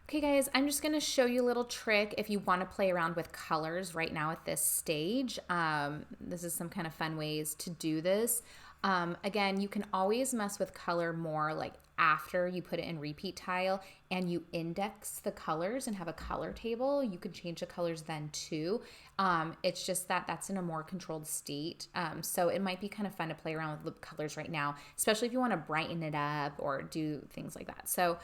Okay guys, I'm just gonna show you a little trick if you wanna play around with colors right now at this stage. This is some kind of fun ways to do this. Again, you can always mess with color more like after you put it in repeat tile and you index the colors and have a color table. You can change the colors then too. It's just that that's in a more controlled state. So it might be kind of fun to play around with the colors right now, especially if you wanna brighten it up or do things like that. So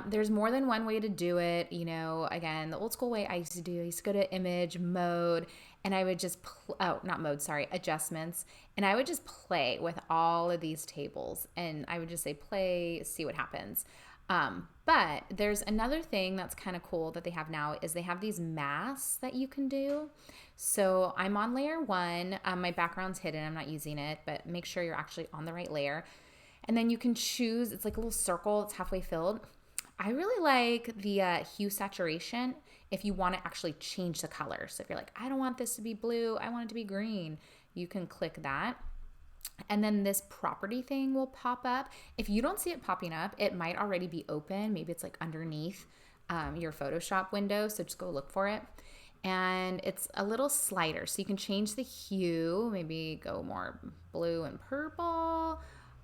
there's more than one way to do it. You know, again, the old school way I used to do, I used to go to image mode and I would just, not mode, sorry, adjustments. And I would just play with all of these tables and I would just say play, see what happens. But there's another thing that's kind of cool that they have now is they have these masks that you can do. So I'm on layer 1. My background's hidden. I'm not using it, but make sure you're actually on the right layer. And then you can choose, it's like a little circle, it's halfway filled. I really like the Hue Saturation if you want to actually change the color. So if you're like, I don't want this to be blue, I want it to be green, you can click that. And then this property thing will pop up. If you don't see it popping up, it might already be open. Maybe it's like underneath your Photoshop window, so just go look for it. And it's a little slider, so you can change the hue, maybe go more blue and purple,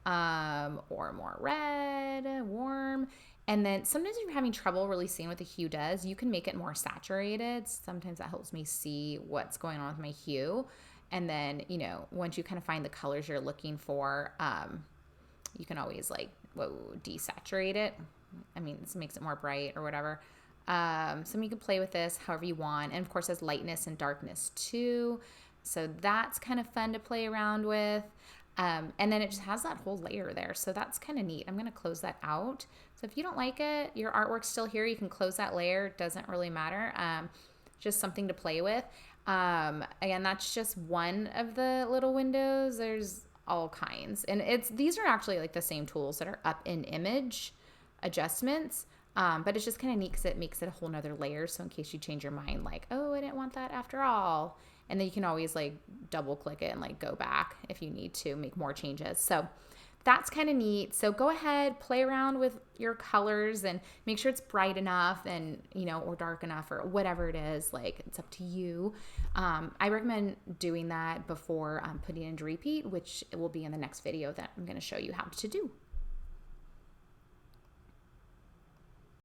or more red, warm. And then sometimes if you're having trouble really seeing what the hue does, you can make it more saturated. Sometimes that helps me see what's going on with my hue. And then, you know, once you kind of find the colors you're looking for, you can always like, desaturate it. I mean, this makes it more bright or whatever. So you can play with this however you want. And of course, there's lightness and darkness too. So that's kind of fun to play around with. And then it just has that whole layer there. So that's kind of neat. I'm going to close that out. So if you don't like it, your artwork's still here, you can close that layer. It doesn't really matter. Just something to play with. Again, that's just one of the little windows. There's all kinds. And these are actually like the same tools that are up in image adjustments. But it's just kind of neat because it makes it a whole nother layer. So in case you change your mind, like, oh, I didn't want that after all. And then you can always like double click it and like go back if you need to make more changes. So that's kind of neat. So go ahead, play around with your colors and make sure it's bright enough and, you know, or dark enough or whatever it is. Like it's up to you. I recommend doing that before putting it into repeat, which will be in the next video that I'm going to show you how to do.